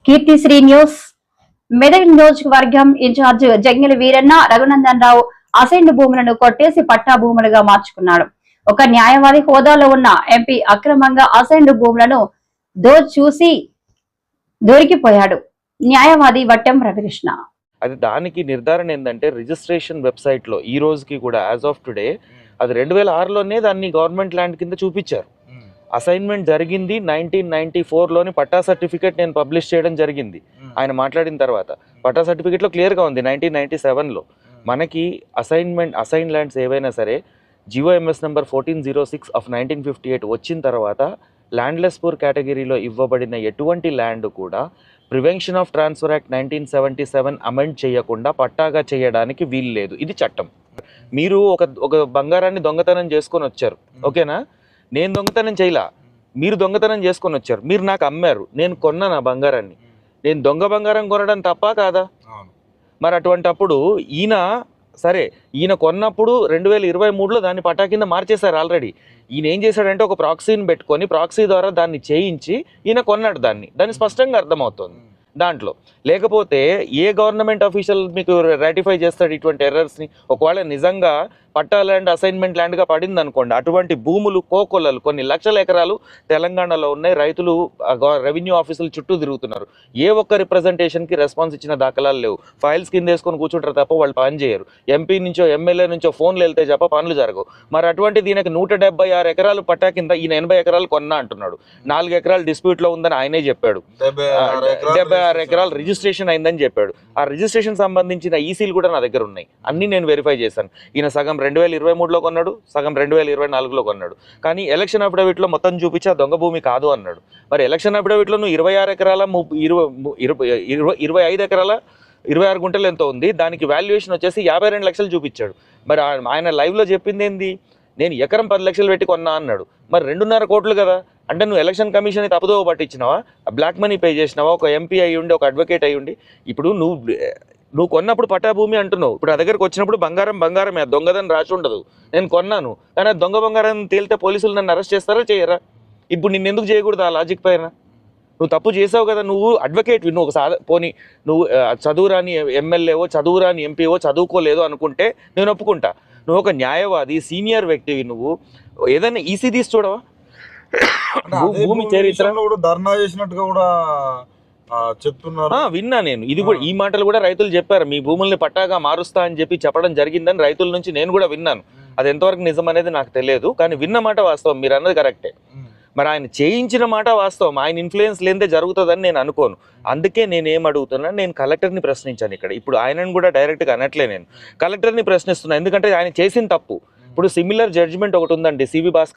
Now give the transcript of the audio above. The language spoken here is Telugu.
కీర్తిశ్రీ న్యూస్. మెదక్ నియోజకవర్గం ఇన్ఛార్జ్ జంగిలి వీరన్న రఘునందన్ రావు అసైన్డ్ భూములను కొట్టేసి పట్టా భూములుగా మార్చుకున్నాడు. ఒక న్యాయవాది హోదాలో ఉన్న ఎంపీ అక్రమంగా అసైన్డ్ భూములను చూసి దొరికిపోయాడు. న్యాయవాది వట్టెం రవికృష్ణ. అది దానికి నిర్ధారణ ఏంటంటే రిజిస్ట్రేషన్ వెబ్సైట్ లో ఈ రోజుకి కూడా యాజ్ ఆఫ్ టుడే అది 2006లోనే దాన్ని గవర్నమెంట్ ల్యాండ్ కింద చూపించారు. అసైన్మెంట్ జరిగింది 1994లోని పట్టా సర్టిఫికేట్ నేను పబ్లిష్ చేయడం జరిగింది. ఆయన మాట్లాడిన తర్వాత పట్టా సర్టిఫికేట్లో క్లియర్గా ఉంది 1997లో. మనకి అసైన్ ల్యాండ్స్ ఏవైనా సరే GOMS నెంబర్ 1406 ఆఫ్ 1958 వచ్చిన తర్వాత ల్యాండ్లెస్ పూర్ కేటగిరీలో ఇవ్వబడిన ఎటువంటి ల్యాండ్ కూడా prevention of transfer act 1977 amend చేయకుండా పట్టాగా చేయడానికి వీలు లేదు. ఇది చట్టం. మీరు ఒక బంగారాన్ని దొంగతనం చేసుకొని వచ్చారు, ఓకేనా? నేను దొంగతనం చేయలా, మీరు దొంగతనం చేసుకొని వచ్చారు, మీరు నాకు అమ్మారు, నేను కొన్నాను ఆ బంగారాన్ని. నేను దొంగ బంగారం కొనడం తప్ప కాదా? మరి అటువంటప్పుడు ఈయన కొన్నప్పుడు 2023లో దాన్ని పట్టా కింద మార్చేశారు ఆల్రెడీ. ఈయన ఏం చేశాడంటే ఒక ప్రాక్సీని పెట్టుకొని ప్రాక్సీ ద్వారా దాన్ని చేయించి ఈయన కొన్నాడు. దాన్ని స్పష్టంగా అర్థమవుతుంది దాంట్లో. లేకపోతే ఏ గవర్నమెంట్ అఫీషియల్ మీకు రాటిఫై చేస్తాడు ఇటువంటి ఎర్రర్స్ని? ఒకవేళ నిజంగా పట్టా ల్యాండ్ అసైన్మెంట్ ల్యాండ్గా పడింది అనుకోండి, అటువంటి భూములు కోకొల్లలు కొన్ని లక్షల ఎకరాలు తెలంగాణలో ఉన్నాయి. రైతులు రెవెన్యూ ఆఫీసులు చుట్టూ తిరుగుతున్నారు. ఏ ఒక్క రిప్రజెంటేషన్కి రెస్పాన్స్ ఇచ్చిన దాఖలాలు లేవు. ఫైల్స్ కింద వేసుకొని కూర్చుంటారు తప్ప వాళ్ళు పని చేయరు. ఎంపీ నుంచో ఎమ్మెల్యే నుంచో ఫోన్లు వెళ్తే తప్ప పనులు జరగవు. మరి అటువంటి దీనికి 176 ఎకరాలు పట్టా కింద ఈయన 80 ఎకరాలు కొన్నా అంటున్నాడు. 4 ఎకరాలు డిస్ప్యూట్లో ఉందని ఆయనే చెప్పాడు. 76 ఎకరాలు రిజిస్ట్రేషన్ అయిందని చెప్పాడు. ఆ రిజిస్ట్రేషన్ సంబంధించిన ఈసీలు కూడా నా దగ్గర ఉన్నాయి, అన్ని నేను వెరిఫై చేశాను. ఈయన సగం 2023లో కొన్నాడు, సగం 2024లో కొన్నాడు. కానీ ఎలక్షన్ అఫిడవిట్లో మొత్తం చూపించి ఆ దొంగ భూమి కాదు అన్నాడు. మరి ఎలక్షన్ అఫిడవిట్లో నువ్వు 26 ఎకరాల 25 ఎకరాల 26 గుంటలు ఎంతో ఉంది, దానికి వాల్యుయేషన్ వచ్చేసి 52 లక్షలు చూపించాడు. మరి ఆయన లైవ్లో చెప్పింది ఏంది? నేను ఎకరం 10 లక్షలు పెట్టి కొన్నా అన్నాడు. మరి 2.5 కోట్లు కదా. అంటే నువ్వు ఎలక్షన్ కమిషన్ తప్పుదో పట్టించినావా? బ్లాక్ మనీ పే చేసినావా? ఒక ఎంపీ అయ్యి ఉండి, ఒక అడ్వకేట్ అయ్యి ఉండి. ఇప్పుడు నువ్వు కొన్నప్పుడు పట్టా భూమి అంటున్నావు, ఇప్పుడు ఆ దగ్గరకు వచ్చినప్పుడు బంగారమే, దొంగదని రాసి ఉండదు. నేను కొన్నాను, కానీ ఆ దొంగ బంగారం తేలితే పోలీసులు నన్ను అరెస్ట్ చేస్తారా చేయరా? ఇప్పుడు నిన్ను ఎందుకు చేయకూడదు ఆ లాజిక్ పైన? నువ్వు తప్పు చేసావు కదా. నువ్వు అడ్వకేట్, నువ్వు పోనీ నువ్వు చదువురాని ఎమ్మెల్యేవో చదువురాని ఎంపీవో చదువుకోలేదు అనుకుంటే నేను ఒప్పుకుంటా. నువ్వు ఒక న్యాయవాది, సీనియర్ వ్యక్తివి, నువ్వు ఏదైనా ఈసీ తీసి చూడవా? భూమి చరిత్ర ధర్నా చేసినట్టుగా కూడా చెప్తున్నారు. విన్నా నేను. ఇది కూడా ఈ మాటలు కూడా రైతులు చెప్పారు. మీ భూముల్ని పట్టాగా మారుస్తా అని చెప్పడం జరిగిందని రైతుల నుంచి నేను కూడా విన్నాను. అది ఎంతవరకు నిజం అనేది నాకు తెలియదు, కానీ విన్న మాట వాస్తవం. మీరు అన్నది కరెక్టే. మరి ఆయన చేయించిన మాట వాస్తవం. ఆయన ఇన్ఫ్లుయెన్స్ లేదే జరుగుతుందని నేను అనుకోను. అందుకే నేనేం అడుగుతున్నా, నేను కలెక్టర్ని ప్రశ్నించాను ఇక్కడ. ఇప్పుడు ఆయనను కూడా డైరెక్ట్గా అనట్లే, నేను కలెక్టర్ని ప్రశ్నిస్తున్నా. ఎందుకంటే ఆయన చేసిన తప్పు. ఇప్పుడు సిమిలర్ జడ్జిమెంట్ ఒకటి ఉందండి, సివి భాస్కర్